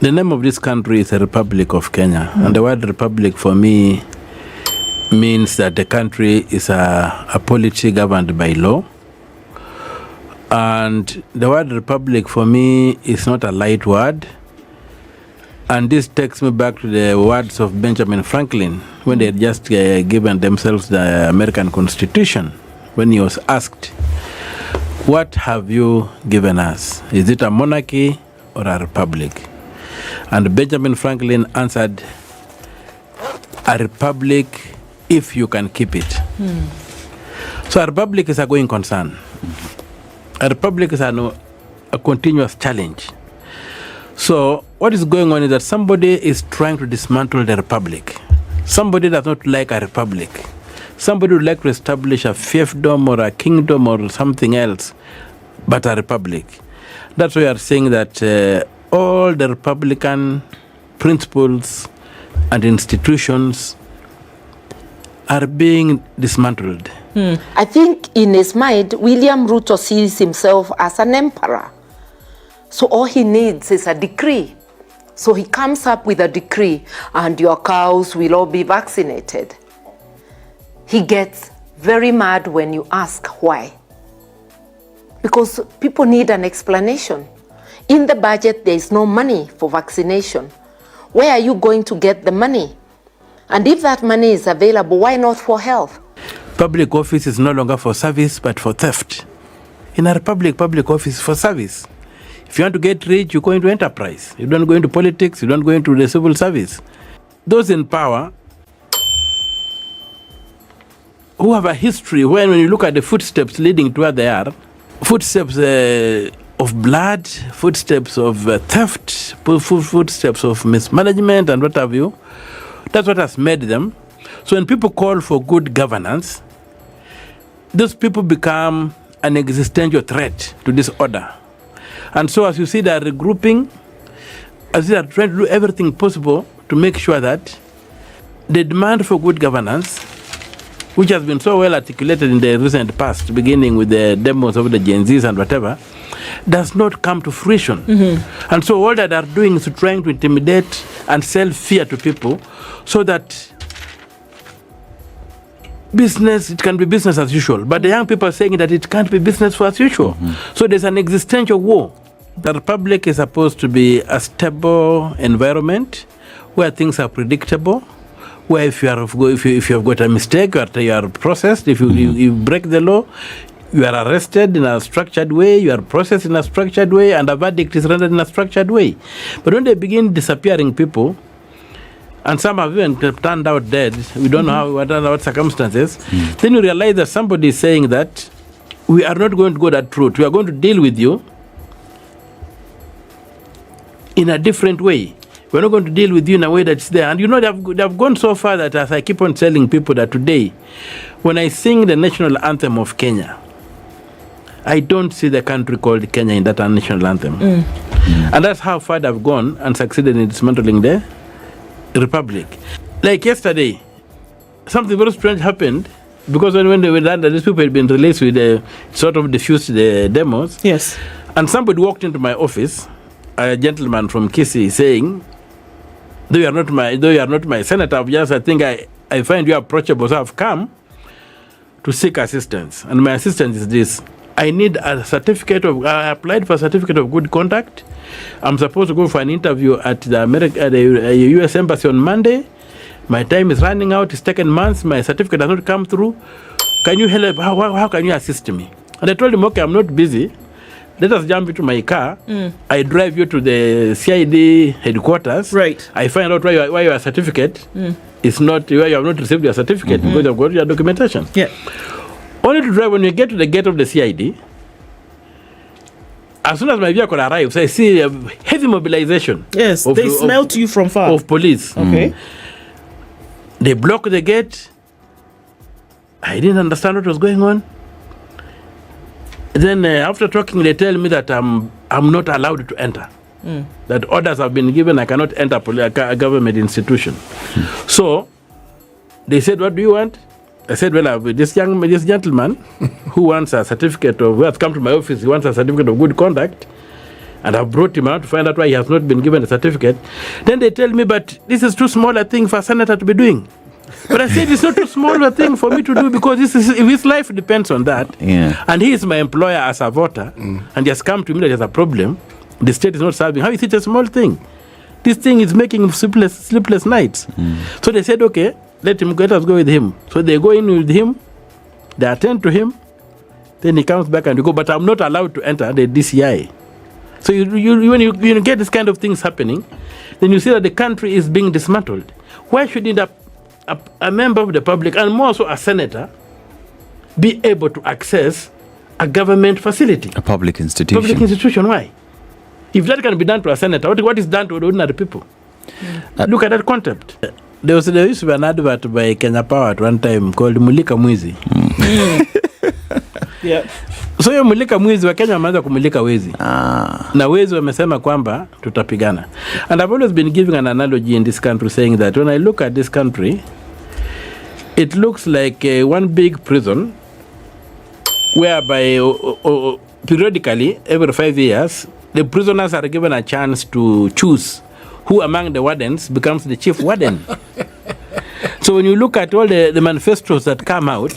The name of this country is the Republic of Kenya. And the word republic for me means that the country is a polity governed by law. And the word republic for me is not a light word. And this takes me back to the words of Benjamin Franklin when they had just given themselves the American Constitution, when he was asked, "What have you given us? Is it a monarchy or a republic?" And Benjamin Franklin answered, "A republic if you can keep it." So a republic is a going concern. A republic is a continuous challenge. So what is going on is that somebody is trying to dismantle the republic. Somebody does not like a republic. Somebody would like to establish a fiefdom or a kingdom or something else, but a republic. That's why we are saying that all the Republican principles and institutions are being dismantled. I think in his mind, William Ruto sees himself as an emperor. So all he needs is a decree. So he comes up with a decree, and your cows will all be vaccinated. He gets very mad when you ask why. Because people need an explanation. In the budget, there is no money for vaccination. Where are you going to get the money? And if that money is available, why not for health? Public office is no longer for service, but for theft. In a republic, public office is for service. If you want to get rich, you go into enterprise. You don't go into politics, you don't go into the civil service. Those in power who have a history, when you look at the footsteps leading to where they are, footsteps of blood, footsteps of theft, footsteps of mismanagement and what have you, that's what has made them. So when people call for good governance, those people become an existential threat to this order. And so as you see, they are regrouping, as they are trying to do everything possible to make sure that the demand for good governance, which has been so well articulated in the recent past, beginning with the demos of the Gen Zs and whatever, does not come to fruition. And so all that they are doing is trying to intimidate and sell fear to people so that it can be business as usual. But the young people are saying that it can't be business as usual. So there's an existential war. The republic is supposed to be a stable environment where things are predictable, where if you have got a mistake, you are processed. If you break the law, you are arrested in a structured way, you are processed in a structured way, and a verdict is rendered in a structured way. But when they begin disappearing people, and some have even turned out dead, we don't know what circumstances, then you realize that somebody is saying that we are not going to go that route. We are going to deal with you in a different way. We're not going to deal with you in a way that's there. And you know, they have gone so far that, as I keep on telling people, that today, when I sing the national anthem of Kenya, I don't see the country called Kenya in that national anthem. And that's how far they've gone and succeeded in dismantling the republic. Like yesterday, something very strange happened, because when they were done, these people had been released with the sort of diffused the demos. Yes. And somebody walked into my office, a gentleman from Kisii, saying, though you are not my senator, I think I find you approachable, so I've come to seek assistance. And my assistance is this: I need a certificate of, I applied for a certificate of good conduct. I'm supposed to go for an interview at the US Embassy on Monday. My time is running out, it's taken months, my certificate has not come through. Can you help? How can you assist me? And I told him, okay, I'm not busy. Let us jump into my car. I drive you to the CID headquarters. Right. I find out why your certificate is not, why you have not received your certificate, because you've got your documentation. Yeah. Only to drive when you get to the gate of the CID. As soon as my vehicle arrives, I see a heavy mobilization. Yes, they smelt you from far. Of police. Okay. They block the gate. I didn't understand what was going on. Then after talking, they tell me that I'm not allowed to enter. That orders have been given, I cannot enter a government institution. So they said, what do you want? I said, well, this gentleman who wants a certificate of, who has come to my office, he wants a certificate of good conduct. and I've brought him out to find out why he has not been given a certificate, then they tell me, but this is too small a thing for a senator to be doing. But I said it's not too small a thing for me to do, because his life depends on that. Yeah. And he is my employer as a voter, and he has come to me that there's a problem. The state is not serving. How is it a small thing? This thing is making sleepless nights. So they said, okay, let us go with him. So they go in with him, they attend to him, then he comes back and you go, but I'm not allowed to enter the DCI. So when you get this kind of things happening, then you see that the country is being dismantled. Why shouldn't a member of the public, and more so a senator, be able to access a government facility? A public institution. Public institution, why? If that can be done to a senator, what is done to ordinary people? Look at that concept. There used to be an advert by Kenya Power at one time called Mulika Mwizi. Yeah. So hiyo mulika mwizi wa Kenya wameanza kumulika wezi. Na wezi wamesema kwamba tutapigana. And I've always been giving an analogy in this country saying that when I look at this country, it looks like one big prison whereby periodically, every 5 years, the prisoners are given a chance to choose who among the wardens becomes the chief warden. So when you look at all the manifestos that come out,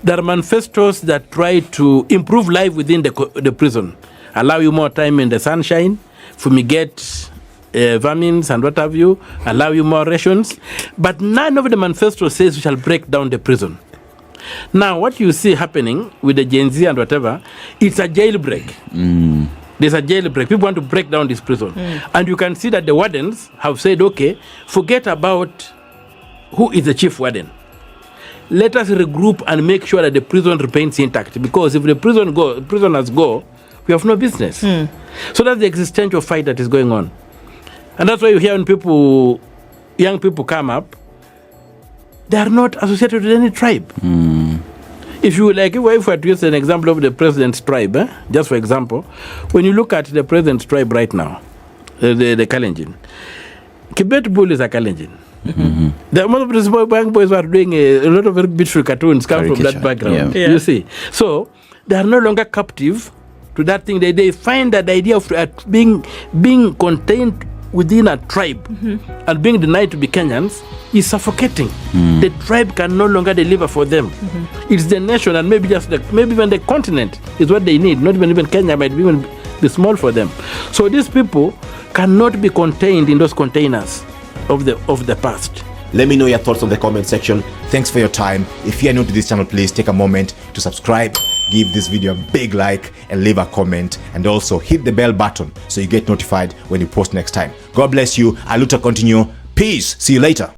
there are manifestos that try to improve life within the prison, allow you more time in the sunshine, fumigate vermins and what have you, allow you more rations. But none of the manifestos says we shall break down the prison. Now, what you see happening with the Gen Z and whatever, it's a jailbreak. There's a jailbreak. People want to break down this prison. And you can see that the wardens have said, okay, forget about who is the chief warden. Let us regroup and make sure that the prison remains intact. Because if the prisoners go, we have no business. So that's the existential fight that is going on. And that's why you hear when young people come up, they are not associated with any tribe. If you like, if I were to use an example of the president's tribe, just for example, when you look at the president's tribe right now, the Kalenjin, Kibet Bull is a Kalenjin. The most of the young boys are doing a lot of very beautiful cartoons come from that background. Yeah. You see, so they are no longer captive to that thing. They find that the idea of being contained within a tribe and being denied to be Kenyans is suffocating. The tribe can no longer deliver for them. It's the nation, and maybe even the continent is what they need. Not even Kenya might even be small for them. So these people cannot be contained in those containers of the past. Let me know your thoughts on the comment section. Thanks for your time. If you are new to this channel, please take a moment to subscribe, give this video a big like, and leave a comment, and also hit the bell button so you get notified when we post next time. God bless you. Anti-Ruto continue. Peace. See you later.